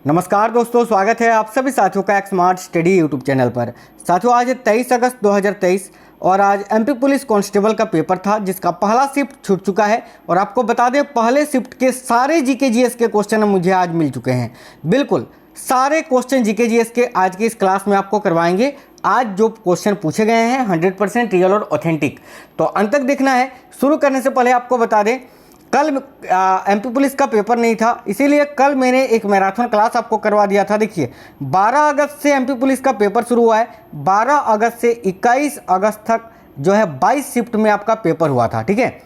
नमस्कार दोस्तों, स्वागत है आप सभी साथियों का एक स्मार्ट स्टडी यूट्यूब चैनल पर। साथियों, आज 23 अगस्त 2023 और आज एमपी पुलिस कांस्टेबल का पेपर था जिसका पहला शिफ्ट छूट चुका है। और आपको बता दें, पहले शिफ्ट के सारे जीके जीएस के क्वेश्चन मुझे आज मिल चुके हैं। बिल्कुल सारे क्वेश्चन जीके जीएस के आज की इस क्लास में आपको करवाएंगे। आज जो क्वेश्चन पूछे गए हैं 100% रियल और ऑथेंटिक, तो अंत तक देखना है। शुरू करने से पहले आपको बता दें, कल एमपी पुलिस का पेपर नहीं था, इसीलिए कल मैंने एक मैराथन क्लास आपको करवा दिया था। देखिए 12 अगस्त से एमपी पुलिस का पेपर शुरू हुआ है। 12 अगस्त से 21 अगस्त तक जो है 22 शिफ्ट में आपका पेपर हुआ था, ठीक है।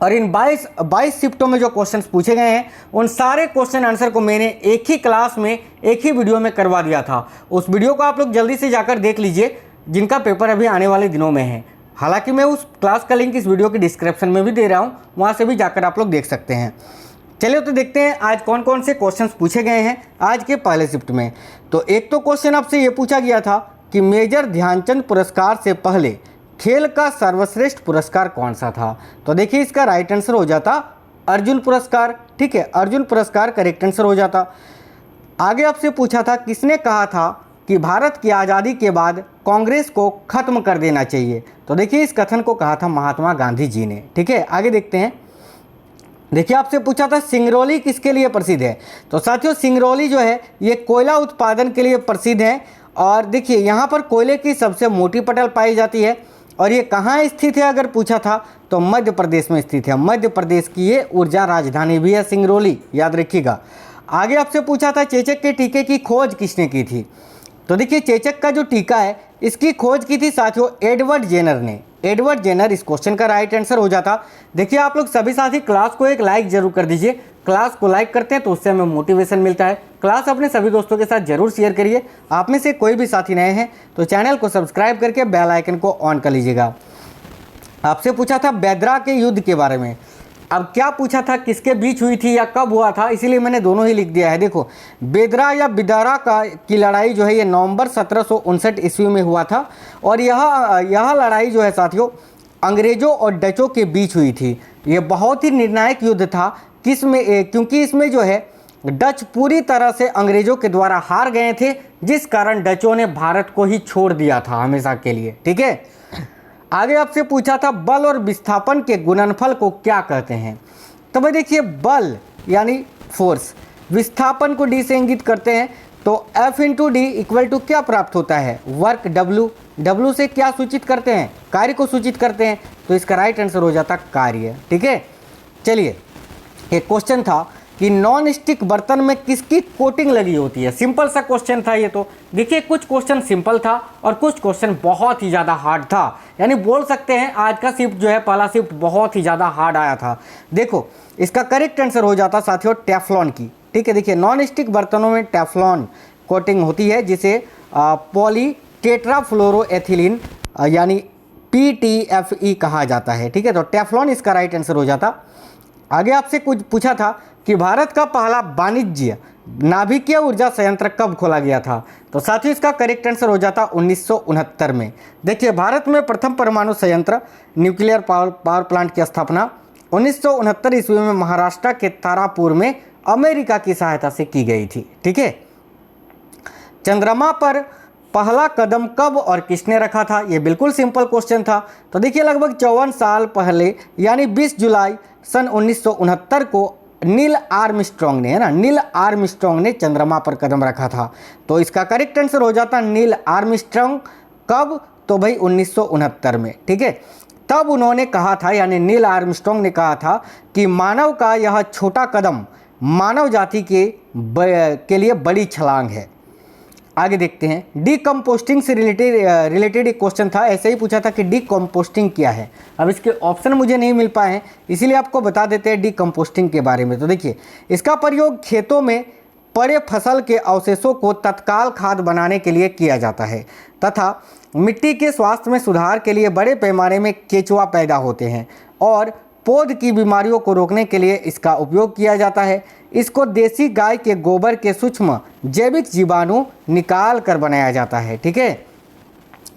और इन 22 शिफ्टों में जो क्वेश्चंस पूछे गए हैं उन सारे क्वेश्चन आंसर को मैंने एक ही क्लास में एक ही वीडियो में करवा दिया था। उस वीडियो को आप लोग जल्दी से जाकर देख लीजिए, जिनका पेपर अभी आने वाले दिनों में है। हालांकि मैं उस क्लास का लिंक इस वीडियो के डिस्क्रिप्शन में भी दे रहा हूँ, वहाँ से भी जाकर आप लोग देख सकते हैं। चलिए तो देखते हैं आज कौन कौन से क्वेश्चंस पूछे गए हैं आज के पहले शिफ्ट में। तो एक तो क्वेश्चन आपसे ये पूछा गया था कि मेजर ध्यानचंद पुरस्कार से पहले खेल का सर्वश्रेष्ठ पुरस्कार कौन सा था। तो देखिए इसका राइट आंसर हो जाता अर्जुन पुरस्कार, ठीक है। अर्जुन पुरस्कार करेक्ट आंसर हो जाता। आगे आपसे पूछा था किसने कहा था कि भारत की आज़ादी के बाद कांग्रेस को खत्म कर देना चाहिए। तो देखिए इस कथन को कहा था महात्मा गांधी जी ने, ठीक है। आगे देखते हैं। देखिए आपसे पूछा था सिंगरौली किसके लिए प्रसिद्ध है। तो साथियों सिंगरौली जो है ये कोयला उत्पादन के लिए प्रसिद्ध है। और देखिए यहाँ पर कोयले की सबसे मोटी पटल पाई जाती है। और ये कहाँ स्थित है अगर पूछा था तो मध्य प्रदेश में स्थित है। मध्य प्रदेश की ये ऊर्जा राजधानी भी है सिंगरौली, याद रखिएगा। आगे आपसे पूछा था चेचक के टीके की खोज किसने की थी। तो देखिए चेचक का जो टीका है इसकी खोज की थी साथियों एडवर्ड जेनर ने। एडवर्ड जेनर इस क्वेश्चन का राइट आंसर हो जाता। देखिए आप लोग सभी साथी क्लास को एक लाइक जरूर कर दीजिए। क्लास को लाइक करते हैं तो उससे हमें मोटिवेशन मिलता है। क्लास अपने सभी दोस्तों के साथ जरूर शेयर करिए। आप में से कोई भी साथी नए हैं तो चैनल को सब्सक्राइब करके बेल आइकन को ऑन कर लीजिएगा। आपसे पूछा था बेदरा के युद्ध के बारे में। अब क्या पूछा था किसके बीच हुई थी या कब हुआ था, इसीलिए मैंने दोनों ही लिख दिया है। देखो बेदरा या बिदारा की लड़ाई जो है ये नवंबर 1759 ईस्वी में हुआ था। और यह लड़ाई जो है साथियों अंग्रेज़ों और डचों के बीच हुई थी। ये बहुत ही निर्णायक युद्ध था क्योंकि इसमें जो है डच पूरी तरह से अंग्रेज़ों के द्वारा हार गए थे, जिस कारण डचों ने भारत को ही छोड़ दिया था हमेशा के लिए, ठीक है। आगे आपसे पूछा था बल और विस्थापन के गुणनफल को क्या कहते हैं। तो भाई देखिए बल यानी फोर्स, विस्थापन को डी से इंगित करते हैं। तो F into D equal to क्या प्राप्त होता है, वर्क W। W से क्या सूचित करते हैं, कार्य को सूचित करते हैं। तो इसका राइट आंसर हो जाता कार्य, ठीक है। चलिए एक क्वेश्चन था कि नॉन स्टिक बर्तन में किसकी कोटिंग लगी होती है। सिंपल सा क्वेश्चन था ये। तो देखिए कुछ क्वेश्चन सिंपल था और कुछ क्वेश्चन बहुत ही ज़्यादा हार्ड था। यानी बोल सकते हैं आज का शिफ्ट जो है पहला शिफ्ट बहुत ही ज़्यादा हार्ड आया था। देखो इसका करेक्ट आंसर हो जाता साथियों टेफ्लॉन की, ठीक है। देखिए नॉन स्टिक बर्तनों में टेफ्लॉन कोटिंग होती है जिसे पॉली टेट्राफ्लोरोएथिलीन यानी PTFE कहा जाता है, ठीक है। तो टेफ्लॉन इसका राइट आंसर हो जाता। आगे आपसे कुछ पूछा था कि भारत का पहला वाणिज्य नाभिकीय ऊर्जा संयंत्र कब खोला गया था। तो साथियों इसका करेक्ट आंसर हो जाता 1969 में। देखिए भारत में प्रथम परमाणु संयंत्र न्यूक्लियर पावर प्लांट की स्थापना 1969 ईस्वी में महाराष्ट्र के तारापुर में अमेरिका की सहायता से की गई थी, ठीक है। चंद्रमा पर पहला कदम कब और किसने रखा था, ये बिल्कुल सिंपल क्वेश्चन था। तो देखिए लगभग 54 साल पहले यानी 20 जुलाई सन 1969 को नील आर्मस्ट्रॉन्ग ने, है ना, नील आर्मस्ट्रॉन्ग ने चंद्रमा पर कदम रखा था। तो इसका करेक्ट आंसर हो जाता नील आर्मस्ट्रॉन्ग। कब, तो भाई 1969 में, ठीक है। तब उन्होंने कहा था यानी नील आर्मस्ट्रॉन्ग ने कहा था कि मानव का यह छोटा कदम मानव जाति के लिए बड़ी छलांग है। आगे देखते हैं। डीकम्पोस्टिंग से रिलेटेड एक क्वेश्चन था, ऐसे ही पूछा था कि डीकम्पोस्टिंग क्या है। अब इसके ऑप्शन मुझे नहीं मिल पाए हैं, इसीलिए आपको बता देते हैं डीकम्पोस्टिंग के बारे में। तो देखिए इसका प्रयोग खेतों में पड़े फसल के अवशेषों को तत्काल खाद बनाने के लिए किया जाता है तथा मिट्टी के स्वास्थ्य में सुधार के लिए बड़े पैमाने में केचुआ पैदा होते हैं और पौध की बीमारियों को रोकने के लिए इसका उपयोग किया जाता है। इसको देसी गाय के गोबर के सूक्ष्म जैविक जीवाणु निकाल कर बनाया जाता है, ठीक है।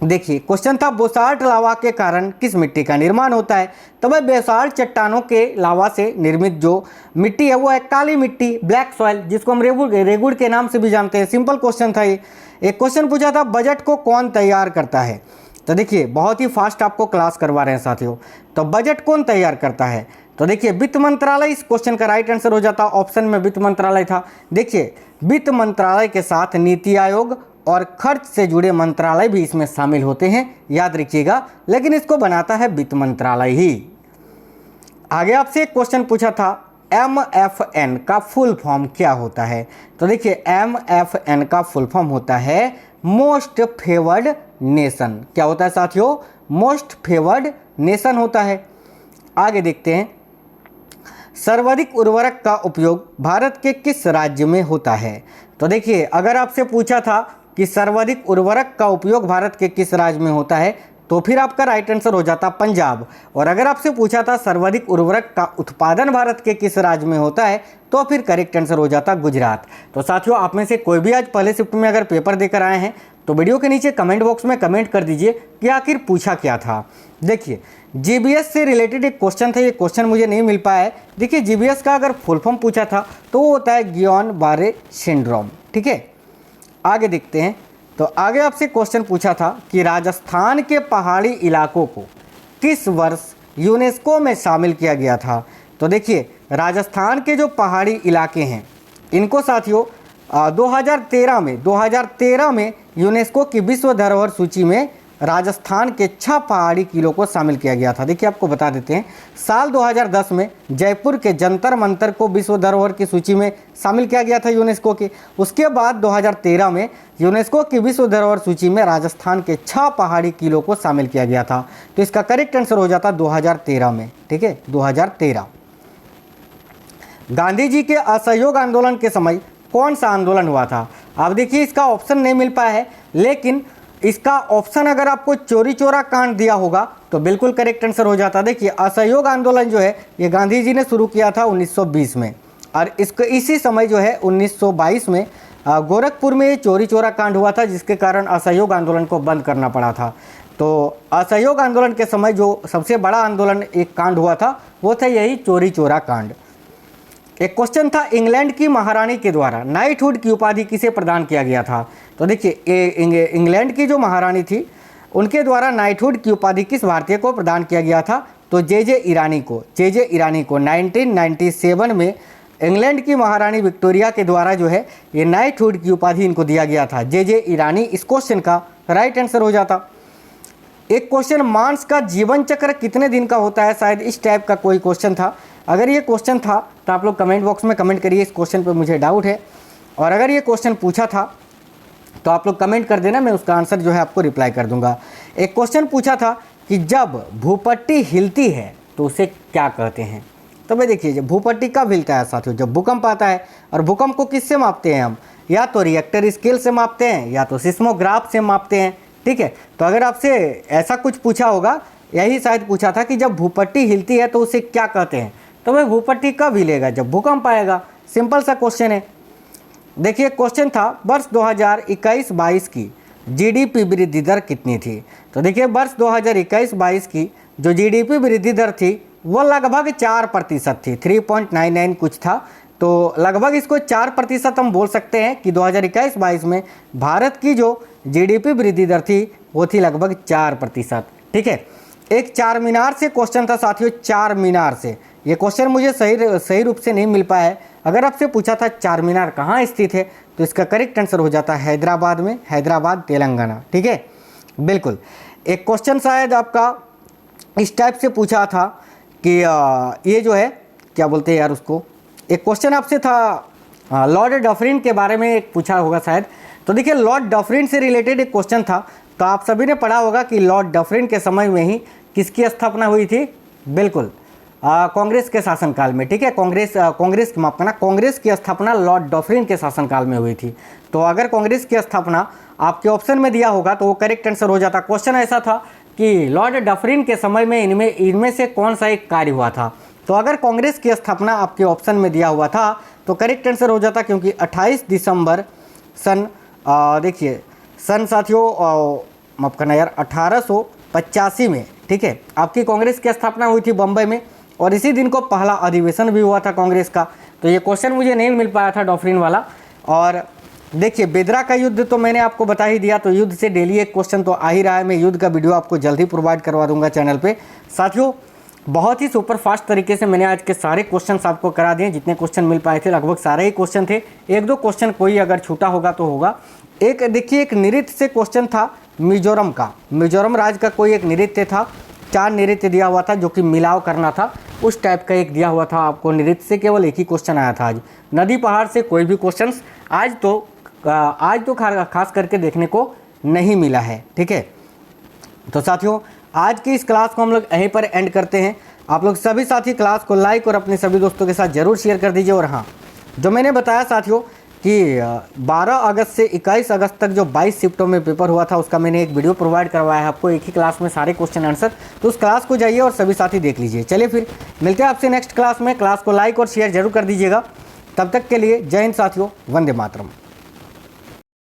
देखिए क्वेश्चन था बोसाल्ट लावा के कारण किस मिट्टी का निर्माण होता है। तो भाई बेसाल्ट चट्टानों के लावा से निर्मित जो मिट्टी है वो है काली मिट्टी, ब्लैक सॉइल, जिसको हम रेगुड़ के नाम से भी जानते हैं। सिंपल क्वेश्चन था ये। एक क्वेश्चन पूछा था बजट को कौन तैयार करता है। तो देखिए बहुत ही फास्ट आपको क्लास करवा रहे हैं साथियों। तो बजट कौन तैयार करता है, तो देखिए वित्त मंत्रालय इस क्वेश्चन का राइट आंसर हो जाता। ऑप्शन में वित्त मंत्रालय था। देखिए वित्त मंत्रालय के साथ नीति आयोग और खर्च से जुड़े मंत्रालय भी इसमें शामिल होते हैं, याद रखिएगा, लेकिन इसको बनाता है वित्त मंत्रालय ही। आगे आपसे एक क्वेश्चन पूछा था MFN का फुल फॉर्म क्या होता है। तो देखिए MFN का फुल फॉर्म होता है मोस्ट फेवर्ड नेशन। क्या होता है साथियों, मोस्ट फेवर्ड नेशन होता है। आगे देखते हैं, सर्वाधिक उर्वरक का उपयोग भारत के किस राज्य में होता है। तो देखिए अगर आपसे पूछा था कि सर्वाधिक उर्वरक का उपयोग भारत के किस राज्य में होता है, तो फिर आपका राइट आंसर हो जाता पंजाब। और अगर आपसे पूछा था सर्वाधिक उर्वरक का उत्पादन भारत के किस राज्य में होता है, तो फिर करेक्ट आंसर हो जाता गुजरात। तो साथियों आप में से कोई भी आज पहले शिफ्ट में अगर पेपर देकर आए हैं तो वीडियो के नीचे कमेंट बॉक्स में कमेंट कर दीजिए कि आखिर पूछा क्या था। देखिए जीबीएस से रिलेटेड एक क्वेश्चन था, ये क्वेश्चन मुझे नहीं मिल पाया है। देखिए जीबीएस का अगर फुल फॉर्म पूछा था तो वो होता है गियोन बारे सिंड्रोम। ठीक है, आगे देखते हैं। तो आगे आपसे क्वेश्चन पूछा था कि राजस्थान के पहाड़ी इलाकों को किस वर्ष यूनेस्को में शामिल किया गया था। तो देखिए राजस्थान के जो पहाड़ी इलाके हैं इनको साथियों 2013 में यूनेस्को की विश्व धरोहर सूची में राजस्थान के 6 पहाड़ी किलों को शामिल किया गया था। देखिए आपको बता देते हैं, साल 2010 में जयपुर के जंतर मंतर को विश्व धरोहर की सूची में शामिल किया गया था यूनेस्को के। उसके बाद 2013 में यूनेस्को की विश्व धरोहर सूची में राजस्थान के 6 पहाड़ी किलों को शामिल किया गया था। तो इसका करेक्ट आंसर हो जाता 2013 में। ठीक है, 2013। गांधी जी के असहयोग आंदोलन के समय कौन सा आंदोलन हुआ था। अब देखिए इसका ऑप्शन नहीं मिल पाया है, लेकिन इसका ऑप्शन अगर आपको चोरी चोरा कांड दिया होगा तो बिल्कुल करेक्ट आंसर हो जाता। देखिए असहयोग आंदोलन जो है ये गांधी जी ने शुरू किया था 1920 में, और इसको इसी समय जो है 1922 में गोरखपुर में ये चोरी चोरा कांड हुआ था, जिसके कारण असहयोग आंदोलन को बंद करना पड़ा था। तो असहयोग आंदोलन के समय जो सबसे बड़ा आंदोलन एक कांड हुआ था वो था यही चोरी चोरा कांड। एक क्वेश्चन था इंग्लैंड की महारानी के द्वारा नाइटहुड की उपाधि किसे प्रदान किया गया था। तो देखिए इंग्लैंड की जो महारानी थी उनके द्वारा नाइटहुड की उपाधि किस भारतीय को प्रदान किया गया था। तो जे ईरानी को 1997 में इंग्लैंड की महारानी विक्टोरिया के द्वारा जो है ये नाइटहुड की उपाधि इनको दिया गया था। जे ईरानी इस क्वेश्चन का राइट आंसर हो जाता। एक क्वेश्चन मांस का जीवन चक्र कितने दिन का होता है, शायद इस टाइप का कोई क्वेश्चन था। अगर ये क्वेश्चन था तो आप लोग कमेंट बॉक्स में कमेंट करिए, इस क्वेश्चन पे मुझे डाउट है। और अगर ये क्वेश्चन पूछा था तो आप लोग कमेंट कर देना, मैं उसका आंसर जो है आपको रिप्लाई कर दूंगा। एक क्वेश्चन पूछा था कि जब भूपट्टी हिलती है तो उसे क्या कहते हैं। तो भाई देखिए जब भूपट्टी कब हिलता है साथियों, जब भूकंप आता है। और भूकंप को किससे मापते हैं हम, या तो रिएक्टर स्केल से मापते हैं या तो सिस्मोग्राफ से मापते हैं। ठीक है, तो अगर आपसे ऐसा कुछ पूछा होगा, यही शायद पूछा था कि जब भूपट्टी हिलती है तो उसे क्या कहते हैं। तो भाई भूपट्टी कब हिलेगा, जब भूकंप आएगा। सिंपल सा क्वेश्चन है। देखिए क्वेश्चन था वर्ष 2021-22 की जीडीपी वृद्धि दर कितनी थी। तो देखिए वर्ष 2021-22 की जो जीडीपी वृद्धि दर थी वो लगभग 4% थी, 3.99 कुछ था। तो लगभग इसको 4% हम बोल सकते हैं कि 2021-22 में भारत की जो जीडीपी वृद्धि दर थी वो थी लगभग 4%। ठीक है, एक चार मीनार से क्वेश्चन था साथियों, चार मीनार से। ये क्वेश्चन मुझे सही रूप से नहीं मिल पाया है। अगर आपसे पूछा था चार मीनार कहाँ स्थित है तो इसका करेक्ट आंसर हो जाता है हैदराबाद में, हैदराबाद तेलंगाना। ठीक है, बिल्कुल। एक क्वेश्चन शायद आपका इस टाइप से पूछा था कि ये जो है क्या बोलते हैं यार उसको, एक क्वेश्चन आपसे था लॉर्ड डफरिन के बारे में एक पूछा होगा शायद। तो देखिए लॉर्ड डफरिन से रिलेटेड एक क्वेश्चन था। तो आप सभी ने पढ़ा होगा कि लॉर्ड डफरिन के समय में ही किसकी स्थापना हुई थी। बिल्कुल कांग्रेस के शासनकाल में। ठीक है, कांग्रेस की स्थापना लॉर्ड डफरिन के शासनकाल में हुई थी। तो अगर कांग्रेस की स्थापना आपके ऑप्शन में दिया होगा तो वो करेक्ट आंसर हो जाता। क्वेश्चन ऐसा था कि लॉर्ड डफरिन के समय में इनमें से कौन सा एक कार्य हुआ था। तो अगर कांग्रेस की स्थापना आपके ऑप्शन में दिया हुआ था तो करेक्ट आंसर हो जाता, क्योंकि 28 दिसंबर सन देखिए सन साथियों माफ करना यार 1885 में, ठीक है, आपकी कांग्रेस की स्थापना हुई थी बम्बई में और इसी दिन को पहला अधिवेशन भी हुआ था कांग्रेस का। तो ये क्वेश्चन मुझे नहीं मिल पाया था डॉफरिन वाला। और देखिए बेदरा का युद्ध तो मैंने आपको बता ही दिया, तो युद्ध से डेली एक क्वेश्चन तो आ ही रहा है। मैं युद्ध का वीडियो आपको जल्द ही प्रोवाइड करवा दूंगा चैनल पे। साथियों बहुत ही सुपर फास्ट तरीके से मैंने आज के सारे क्वेश्चंस आपको करा दिए, जितने क्वेश्चन मिल पाए थे लगभग सारे ही क्वेश्चन थे। एक दो क्वेश्चन कोई अगर छूटा होगा तो होगा। एक देखिए एक नृत्य से क्वेश्चन था मिजोरम का, मिजोरम राज्य का कोई एक नृत्य था, 4 नृत्य दिया हुआ था जो कि मिलाव करना था, उस टाइप का एक दिया हुआ था आपको नृत्य से। केवल एक ही क्वेश्चन आया था आज। नदी पहाड़ से कोई भी क्वेश्चन आज तो खास करके देखने को नहीं मिला है, ठीक है। तो साथियों आज की इस क्लास को हम लोग यहीं पर एंड करते हैं। आप लोग सभी साथी क्लास को लाइक और अपने सभी दोस्तों के साथ ज़रूर शेयर कर दीजिए। और हाँ, जो मैंने बताया साथियों कि 12 अगस्त से 21 अगस्त तक जो 22 शिफ्टों में पेपर हुआ था, उसका मैंने एक वीडियो प्रोवाइड करवाया है आपको, एक ही क्लास में सारे क्वेश्चन आंसर। तो उस क्लास को जाइए और सभी साथी देख लीजिए। चलिए फिर मिलते हैं आपसे नेक्स्ट क्लास में। क्लास को लाइक और शेयर जरूर कर दीजिएगा। तब तक के लिए जय हिंद साथियों, वंदे मातरम।